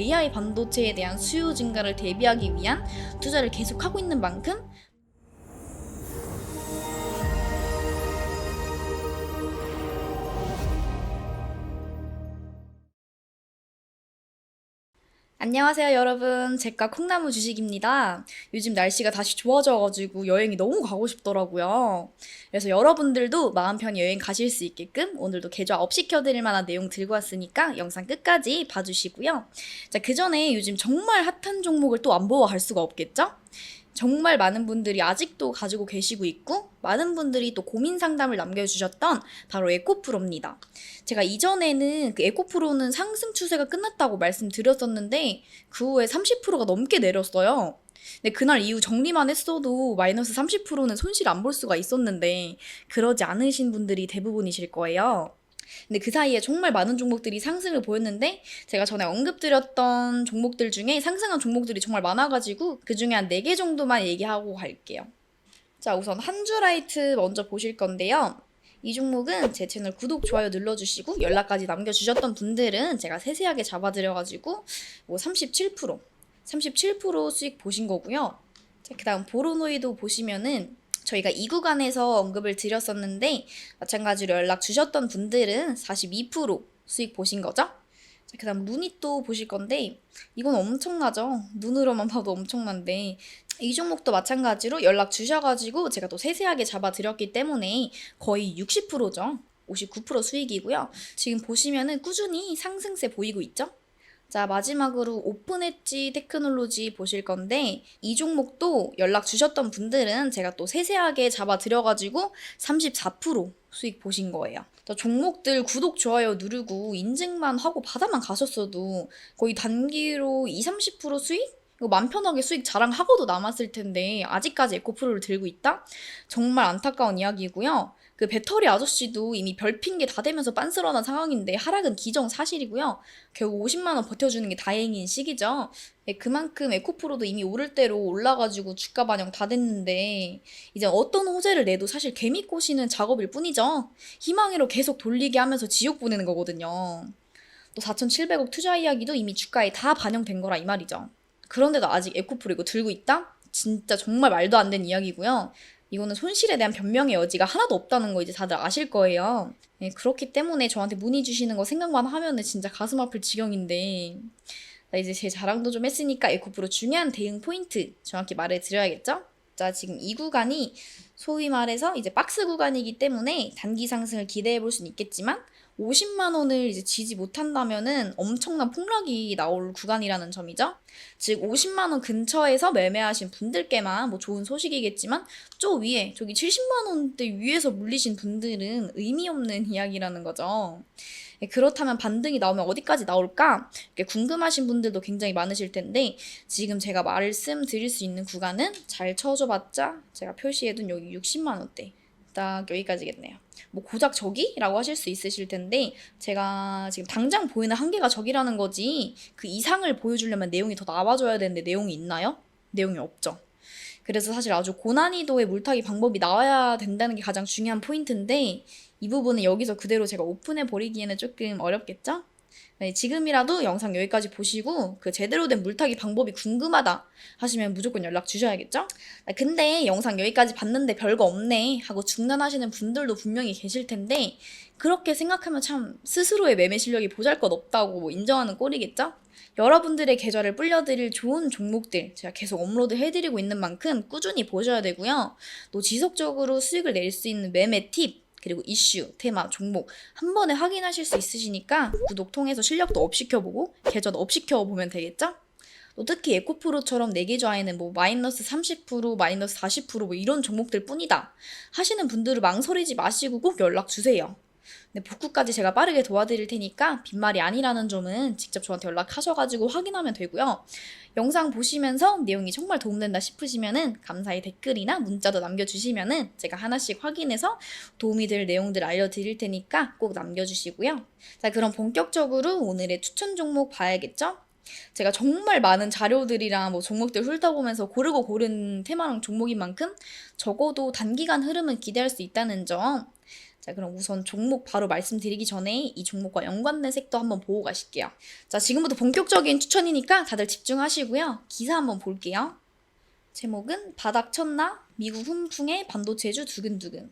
AI 반도체에 대한 수요 증가를 대비하기 위한 투자를 계속하고 있는 만큼 안녕하세요 여러분, 제과 콩나무 주식입니다. 요즘 날씨가 다시 좋아져가지고 여행이 너무 가고 싶더라고요. 그래서 여러분들도 마음 편히 여행 가실 수 있게끔 오늘도 계좌 업 시켜드릴 만한 내용 들고 왔으니까 영상 끝까지 봐주시고요. 자, 그 전에 요즘 정말 핫한 종목을 또 안 보고 갈 수가 없겠죠? 정말 많은 분들이 아직도 가지고 계시고 있고 많은 분들이 또 고민 상담을 남겨주셨던 바로 에코프로입니다. 제가 이전에는 그 에코프로는 상승 추세가 끝났다고 말씀드렸었는데 그 후에 30%가 넘게 내렸어요. 근데 그날 이후 정리만 했어도 마이너스 30%는 손실 안 볼 수가 있었는데 그러지 않으신 분들이 대부분이실 거예요. 근데 그 사이에 정말 많은 종목들이 상승을 보였는데 제가 전에 언급드렸던 종목들 중에 상승한 종목들이 정말 많아가지고 그 중에 한 4개 정도만 얘기하고 갈게요. 자, 우선 한주라이트 먼저 보실 건데요. 이 종목은 제 채널 구독, 좋아요 눌러주시고 연락까지 남겨주셨던 분들은 제가 세세하게 잡아드려가지고 뭐 37% 수익 보신 거고요. 자, 그 다음 보로노이도 보시면은 저희가 이 구간에서 언급을 드렸었는데 마찬가지로 연락 주셨던 분들은 42% 수익 보신 거죠. 자, 그 다음 루닛도 보실 건데 이건 엄청나죠. 눈으로만 봐도 엄청난데 이 종목도 마찬가지로 연락 주셔가지고 제가 또 세세하게 잡아드렸기 때문에 거의 60%죠. 59% 수익이고요. 지금 보시면은 꾸준히 상승세 보이고 있죠. 자, 마지막으로 오픈 엣지 테크놀로지 보실 건데 이 종목도 연락 주셨던 분들은 제가 또 세세하게 잡아드려가지고 34% 수익 보신 거예요. 종목들 구독, 좋아요 누르고 인증만 하고 바다만 가셨어도 거의 단기로 20-30% 수익? 이거 맘 편하게 수익 자랑하고도 남았을 텐데 아직까지 에코프로를 들고 있다? 정말 안타까운 이야기고요. 그 배터리 아저씨도 이미 별 핑계 다 대면서 빤스러난 상황인데 하락은 기정사실이고요. 결국 50만 원 버텨주는 게 다행인 시기죠. 네, 그만큼 에코프로도 이미 오를 대로 올라가지고 주가 반영 다 됐는데 이제 어떤 호재를 내도 사실 개미 꼬시는 작업일 뿐이죠. 희망으로 계속 돌리게 하면서 지옥 보내는 거거든요. 또 4,700억 투자 이야기도 이미 주가에 다 반영된 거라 이 말이죠. 그런데도 아직 에코프로 이거 들고 있다? 진짜 정말 말도 안 되는 이야기고요. 이거는 손실에 대한 변명의 여지가 하나도 없다는 거 이제 다들 아실 거예요. 네, 그렇기 때문에 저한테 문의 주시는 거 생각만 하면은 진짜 가슴 아플 지경인데 자, 이제 제 자랑도 좀 했으니까 에코프로 중요한 대응 포인트 정확히 말해 드려야겠죠? 자, 지금 이 구간이 소위 말해서 이제 박스 구간이기 때문에 단기 상승을 기대해 볼 수는 있겠지만 50만 원을 이제 지지 못한다면은 엄청난 폭락이 나올 구간이라는 점이죠. 즉 50만 원 근처에서 매매하신 분들께만 뭐 좋은 소식이겠지만 저 위에 저기 70만 원대 위에서 물리신 분들은 의미 없는 이야기라는 거죠. 그렇다면 반등이 나오면 어디까지 나올까? 이렇게 궁금하신 분들도 굉장히 많으실 텐데 지금 제가 말씀드릴 수 있는 구간은 잘 쳐줘봤자 제가 표시해둔 여기 60만 원대 딱 여기까지겠네요. 뭐 고작 저기라고 하실 수 있으실 텐데 제가 지금 당장 보이는 한계가 저기라는 거지 그 이상을 보여주려면 내용이 더 나와줘야 되는데 내용이 있나요? 내용이 없죠. 그래서 사실 아주 고난이도의 물타기 방법이 나와야 된다는 게 가장 중요한 포인트인데 이 부분은 여기서 그대로 제가 오픈해 버리기에는 조금 어렵겠죠? 네, 지금이라도 영상 여기까지 보시고 그 제대로 된 물타기 방법이 궁금하다 하시면 무조건 연락 주셔야겠죠? 근데 영상 여기까지 봤는데 별거 없네 하고 중단하시는 분들도 분명히 계실 텐데 그렇게 생각하면 참 스스로의 매매 실력이 보잘것없다고 뭐 인정하는 꼴이겠죠? 여러분들의 계좌를 불려드릴 좋은 종목들 제가 계속 업로드 해드리고 있는 만큼 꾸준히 보셔야 되고요. 또 지속적으로 수익을 낼 수 있는 매매 팁 그리고 이슈, 테마, 종목 한 번에 확인하실 수 있으시니까 구독 통해서 실력도 업시켜보고 계좌도 업시켜보면 되겠죠? 또 특히 에코프로처럼 내 계좌에는 뭐 마이너스 30%, 마이너스 40%뭐 이런 종목들 뿐이다 하시는 분들은 망설이지 마시고 꼭 연락 주세요. 네, 복구까지 제가 빠르게 도와드릴 테니까 빈말이 아니라는 점은 직접 저한테 연락하셔가지고 확인하면 되고요. 영상 보시면서 내용이 정말 도움된다 싶으시면은 감사히 댓글이나 문자도 남겨주시면은 제가 하나씩 확인해서 도움이 될 내용들 알려드릴 테니까 꼭 남겨주시고요. 자, 그럼 본격적으로 오늘의 추천 종목 봐야겠죠? 제가 정말 많은 자료들이랑 뭐 종목들 훑어보면서 고르고 고른 테마랑 종목인 만큼 적어도 단기간 흐름은 기대할 수 있다는 점 자, 그럼 우선 종목 바로 말씀드리기 전에 이 종목과 연관된 색도 한번 보고 가실게요. 자, 지금부터 본격적인 추천이니까 다들 집중하시고요. 기사 한번 볼게요. 제목은 바닥 쳤나? 미국 훈풍에 반도체주 두근두근.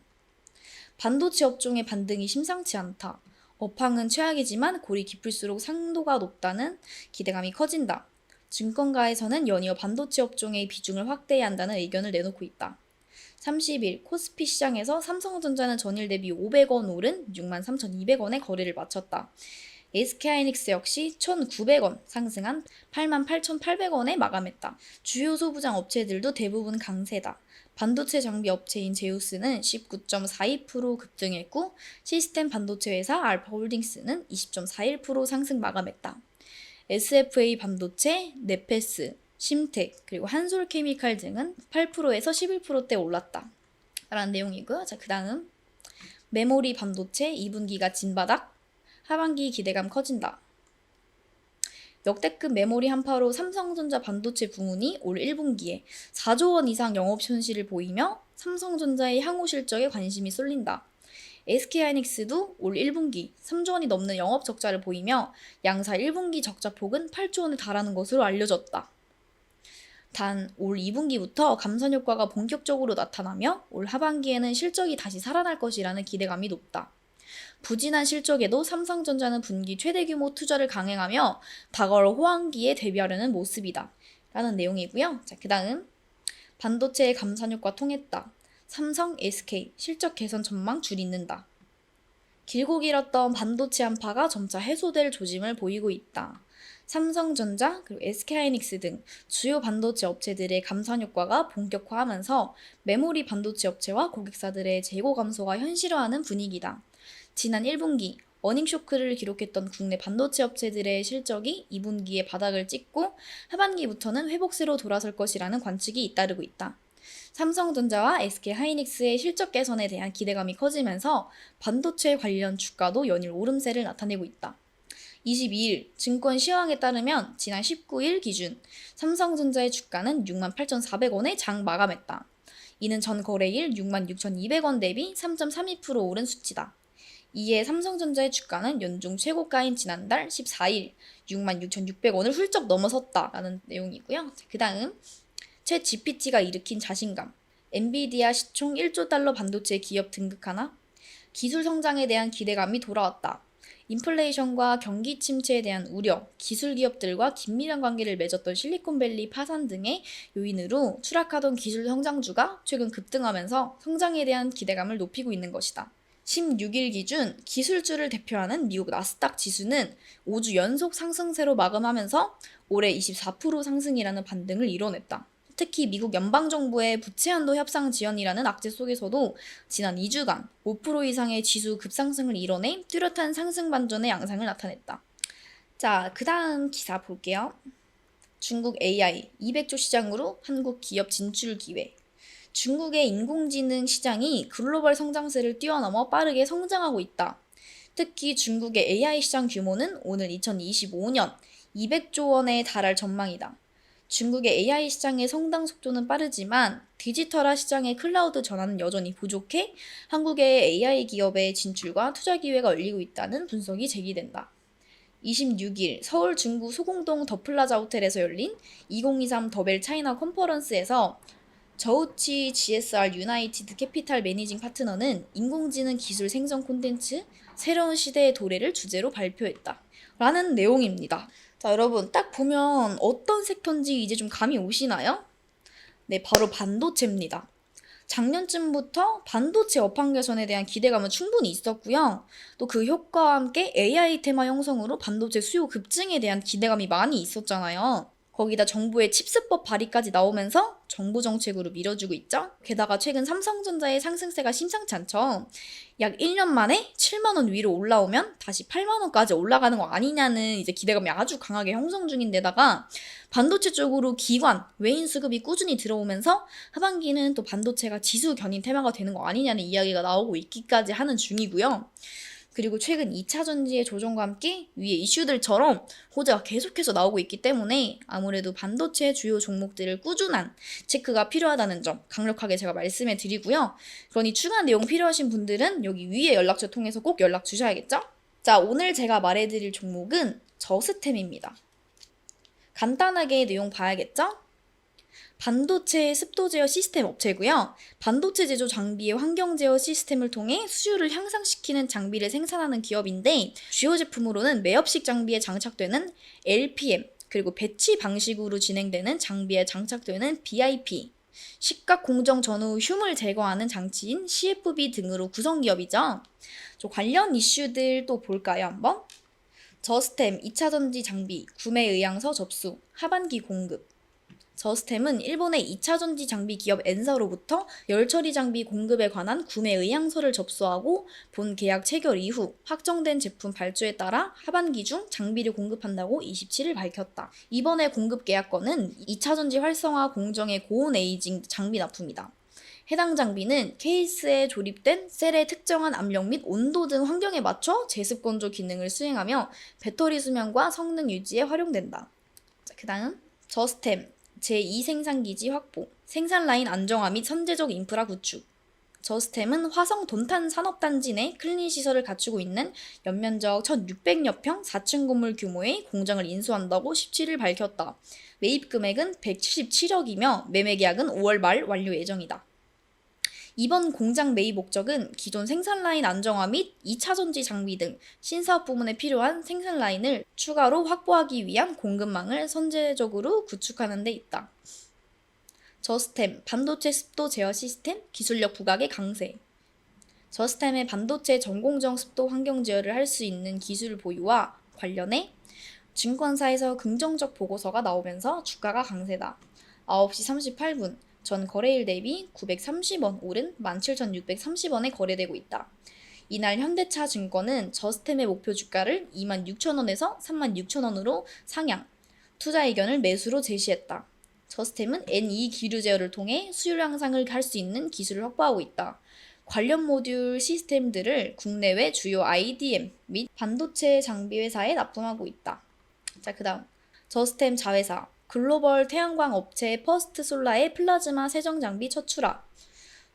반도체 업종의 반등이 심상치 않다. 업황은 최악이지만 골이 깊을수록 상도가 높다는 기대감이 커진다. 증권가에서는 연이어 반도체 업종의 비중을 확대해야 한다는 의견을 내놓고 있다. 30일 코스피 시장에서 삼성전자는 전일 대비 500원 오른 63,200원에 거래를 마쳤다. SK하이닉스 역시 1,900원 상승한 88,800원에 마감했다. 주요 소부장 업체들도 대부분 강세다. 반도체 장비 업체인 제우스는 19.42% 급등했고 시스템 반도체 회사 알파홀딩스는 20.41% 상승 마감했다. SFA 반도체, 네페스, 심텍, 그리고 한솔케미칼 등은 8%에서 11%대 올랐다. 라는 내용이고요. 자, 그 다음 메모리 반도체 2분기가 진바닥, 하반기 기대감 커진다. 역대급 메모리 한파로 삼성전자 반도체 부문이 올 1분기에 4조 원 이상 영업 손실을 보이며 삼성전자의 향후 실적에 관심이 쏠린다. SK하이닉스도 올 1분기 3조 원이 넘는 영업 적자를 보이며 양사 1분기 적자폭은 8조 원에 달하는 것으로 알려졌다. 단 올 2분기부터 감산 효과가 본격적으로 나타나며 올 하반기에는 실적이 다시 살아날 것이라는 기대감이 높다. 부진한 실적에도 삼성전자는 분기 최대 규모 투자를 강행하며 다가올 호황기에 대비하려는 모습이다. 라는 내용이고요. 자, 그 다음 반도체의 감산 효과 통했다. 삼성, SK 실적 개선 전망 줄이는다. 길고 길었던 반도체 한파가 점차 해소될 조짐을 보이고 있다. 삼성전자 그리고 SK하이닉스 등 주요 반도체 업체들의 감산 효과가 본격화하면서 메모리 반도체 업체와 고객사들의 재고 감소가 현실화하는 분위기다. 지난 1분기 어닝 쇼크를 기록했던 국내 반도체 업체들의 실적이 2분기에 바닥을 찍고 하반기부터는 회복세로 돌아설 것이라는 관측이 잇따르고 있다. 삼성전자와 SK하이닉스의 실적 개선에 대한 기대감이 커지면서 반도체 관련 주가도 연일 오름세를 나타내고 있다. 22일 증권 시황에 따르면 지난 19일 기준 삼성전자의 주가는 68,400원에 장 마감했다. 이는 전 거래일 66,200원 대비 3.32% 오른 수치다. 이에 삼성전자의 주가는 연중 최고가인 지난달 14일 66,600원을 훌쩍 넘어섰다라는 내용이고요. 그 다음 챗 GPT가 일으킨 자신감. 엔비디아 시총 1조 달러 반도체 기업 등극하나? 기술 성장에 대한 기대감이 돌아왔다. 인플레이션과 경기 침체에 대한 우려, 기술 기업들과 긴밀한 관계를 맺었던 실리콘밸리 파산 등의 요인으로 추락하던 기술 성장주가 최근 급등하면서 성장에 대한 기대감을 높이고 있는 것이다. 16일 기준 기술주를 대표하는 미국 나스닥 지수는 5주 연속 상승세로 마감하면서 올해 24% 상승이라는 반등을 이뤄냈다. 특히 미국 연방정부의 부채한도 협상 지연이라는 악재 속에서도 지난 2주간 5% 이상의 지수 급상승을 이뤄내 뚜렷한 상승 반전의 양상을 나타냈다. 자, 그 다음 기사 볼게요. 중국 AI 200조 시장으로 한국 기업 진출 기회. 중국의 인공지능 시장이 글로벌 성장세를 뛰어넘어 빠르게 성장하고 있다. 특히 중국의 AI 시장 규모는 오늘 2025년 200조 원에 달할 전망이다. 중국의 AI 시장의 성장 속도는 빠르지만 디지털화 시장의 클라우드 전환은 여전히 부족해 한국의 AI 기업의 진출과 투자 기회가 열리고 있다는 분석이 제기된다. 26일 서울 중구 소공동 더 플라자 호텔에서 열린 2023 더벨 차이나 컨퍼런스에서 저우치 GSR 유나이티드 캐피탈 매니징 파트너는 인공지능 기술 생성 콘텐츠 새로운 시대의 도래를 주제로 발표했다. 라는 내용입니다. 자, 여러분 딱 보면 어떤 섹터인지 이제 좀 감이 오시나요? 네, 바로 반도체입니다. 작년쯤부터 반도체 업황 개선에 대한 기대감은 충분히 있었고요. 또 그 효과와 함께 AI 테마 형성으로 반도체 수요 급증에 대한 기대감이 많이 있었잖아요. 거기다 정부의 칩스법 발의까지 나오면서 정부 정책으로 밀어주고 있죠. 게다가 최근 삼성전자의 상승세가 심상치 않죠. 약 1년 만에 7만 원 위로 올라오면 다시 8만 원까지 올라가는 거 아니냐는 이제 기대감이 아주 강하게 형성 중인데다가 반도체 쪽으로 기관, 외인 수급이 꾸준히 들어오면서 하반기는 또 반도체가 지수 견인 테마가 되는 거 아니냐는 이야기가 나오고 있기까지 하는 중이고요. 그리고 최근 2차 전지의 조정과 함께 위에 이슈들처럼 호재가 계속해서 나오고 있기 때문에 아무래도 반도체 주요 종목들을 꾸준한 체크가 필요하다는 점 강력하게 제가 말씀해 드리고요. 그러니 추가 내용 필요하신 분들은 여기 위에 연락처 통해서 꼭 연락 주셔야겠죠? 자, 오늘 제가 말해드릴 종목은 저스템입니다. 간단하게 내용 봐야겠죠? 반도체 습도 제어 시스템 업체고요. 반도체 제조 장비의 환경 제어 시스템을 통해 수율을 향상시키는 장비를 생산하는 기업인데 주요 제품으로는 매엽식 장비에 장착되는 LPM, 그리고 배치 방식으로 진행되는 장비에 장착되는 BIP, 식각 공정 전후 흉을 제거하는 장치인 CFB 등으로 구성 기업이죠. 관련 이슈들 또 볼까요, 한번? 저스템 2차 전지 장비 구매 의향서 접수, 하반기 공급. 저스템은 일본의 2차 전지 장비 기업 엔사로부터 열처리 장비 공급에 관한 구매 의향서를 접수하고 본 계약 체결 이후 확정된 제품 발주에 따라 하반기 중 장비를 공급한다고 27일 밝혔다. 이번에 공급 계약건은 2차 전지 활성화 공정의 고온 에이징 장비 납품이다. 해당 장비는 케이스에 조립된 셀의 특정한 압력 및 온도 등 환경에 맞춰 제습 건조 기능을 수행하며 배터리 수명과 성능 유지에 활용된다. 그 다음 저스템 제2생산기지 확보, 생산 라인 안정화 및 선제적 인프라 구축. 저스템은 화성 돈탄 산업단지 내 클린 시설을 갖추고 있는 연면적 1,600여 평 4층 건물 규모의 공장을 인수한다고 17일 밝혔다. 매입 금액은 177억이며 매매 계약은 5월 말 완료 예정이다. 이번 공장 매입 목적은 기존 생산 라인 안정화 및 2차 전지 장비 등 신사업 부문에 필요한 생산 라인을 추가로 확보하기 위한 공급망을 선제적으로 구축하는 데 있다. 저스템 반도체 습도 제어 시스템 기술력 부각의 강세. 저스템의 반도체 전공정 습도 환경 제어를 할 수 있는 기술 보유와 관련해 증권사에서 긍정적 보고서가 나오면서 주가가 강세다. 9시 38분 전 거래일 대비 930원 오른 17,630원에 거래되고 있다. 이날 현대차 증권은 저스템의 목표 주가를 26,000원에서 36,000원으로 상향, 투자 의견을 매수로 제시했다. 저스템은 N2 기류 제어를 통해 수율 향상을 할 수 있는 기술을 확보하고 있다. 관련 모듈 시스템들을 국내외 주요 IDM 및 반도체 장비 회사에 납품하고 있다. 자, 그 다음 저스템 자회사 글로벌 태양광 업체 퍼스트솔라의 플라즈마 세정 장비 첫 출하.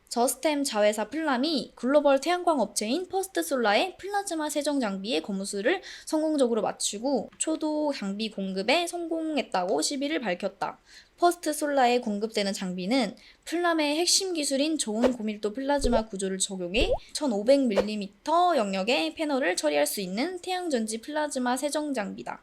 저스템 자회사 플람이 글로벌 태양광 업체인 퍼스트솔라의 플라즈마 세정 장비의 검수를 성공적으로 마치고 초도 장비 공급에 성공했다고 11일 밝혔다. 퍼스트솔라에 공급되는 장비는 플람의 핵심 기술인 저온 고밀도 플라즈마 구조를 적용해 1500mm 영역의 패널을 처리할 수 있는 태양전지 플라즈마 세정 장비다.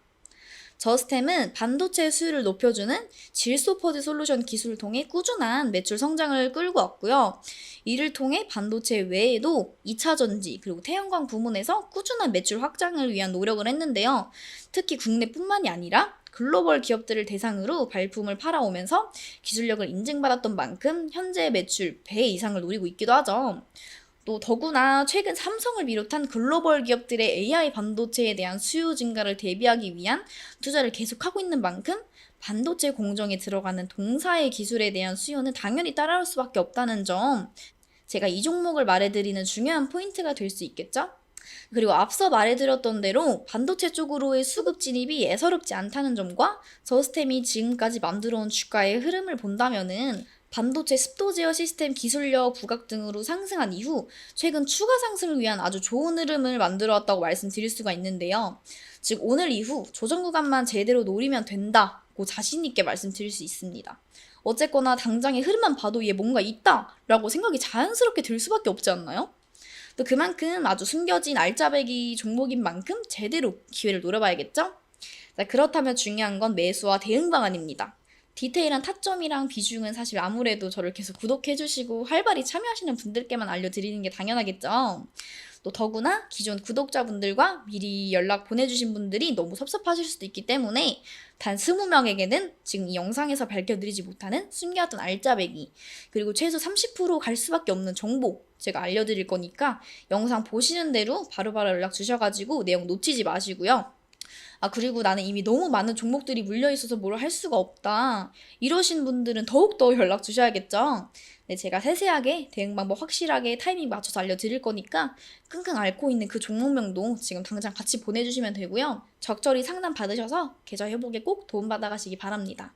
저스템은 반도체 수율을 높여주는 질소퍼드 솔루션 기술을 통해 꾸준한 매출 성장을 끌고 왔고요. 이를 통해 반도체 외에도 2차 전지 그리고 태양광 부문에서 꾸준한 매출 확장을 위한 노력을 했는데요. 특히 국내뿐만이 아니라 글로벌 기업들을 대상으로 발품을 팔아오면서 기술력을 인증받았던 만큼 현재 매출 배 이상을 노리고 있기도 하죠. 또 더구나 최근 삼성을 비롯한 글로벌 기업들의 AI 반도체에 대한 수요 증가를 대비하기 위한 투자를 계속하고 있는 만큼 반도체 공정에 들어가는 동사의 기술에 대한 수요는 당연히 따라올 수밖에 없다는 점, 제가 이 종목을 말해드리는 중요한 포인트가 될 수 있겠죠? 그리고 앞서 말해드렸던 대로 반도체 쪽으로의 수급 진입이 예사롭지 않다는 점과 저스템이 지금까지 만들어온 주가의 흐름을 본다면은 반도체 습도 제어 시스템 기술력 부각 등으로 상승한 이후 최근 추가 상승을 위한 아주 좋은 흐름을 만들어 왔다고 말씀드릴 수가 있는데요. 즉 오늘 이후 조정 구간만 제대로 노리면 된다고 자신 있게 말씀드릴 수 있습니다. 어쨌거나 당장의 흐름만 봐도 얘 뭔가 있다라고 생각이 자연스럽게 들 수밖에 없지 않나요? 또 그만큼 아주 숨겨진 알짜배기 종목인 만큼 제대로 기회를 노려봐야겠죠? 자, 그렇다면 중요한 건 매수와 대응 방안입니다. 디테일한 타점이랑 비중은 사실 아무래도 저를 계속 구독해주시고 활발히 참여하시는 분들께만 알려드리는 게 당연하겠죠. 또 더구나 기존 구독자분들과 미리 연락 보내주신 분들이 너무 섭섭하실 수도 있기 때문에 단 20명에게는 지금 이 영상에서 밝혀드리지 못하는 숨겨왔던 알짜배기 그리고 최소 30% 갈 수밖에 없는 정보 제가 알려드릴 거니까 영상 보시는 대로 바로바로 연락 주셔가지고 내용 놓치지 마시고요. 그리고 나는 이미 너무 많은 종목들이 물려있어서 뭘 할 수가 없다. 이러신 분들은 더욱더 연락 주셔야겠죠? 네, 제가 세세하게 대응 방법 확실하게 타이밍 맞춰서 알려드릴 거니까 끙끙 앓고 있는 그 종목명도 지금 당장 같이 보내주시면 되고요. 적절히 상담 받으셔서 계좌 회복에 꼭 도움받아 가시기 바랍니다.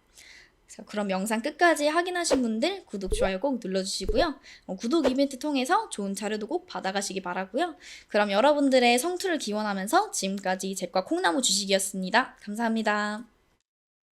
그럼 영상 끝까지 확인하신 분들 구독, 좋아요 꼭 눌러주시고요. 구독 이벤트 통해서 좋은 자료도 꼭 받아가시기 바라고요. 그럼 여러분들의 성투를 기원하면서 지금까지 잭과 콩나무 주식이었습니다. 감사합니다.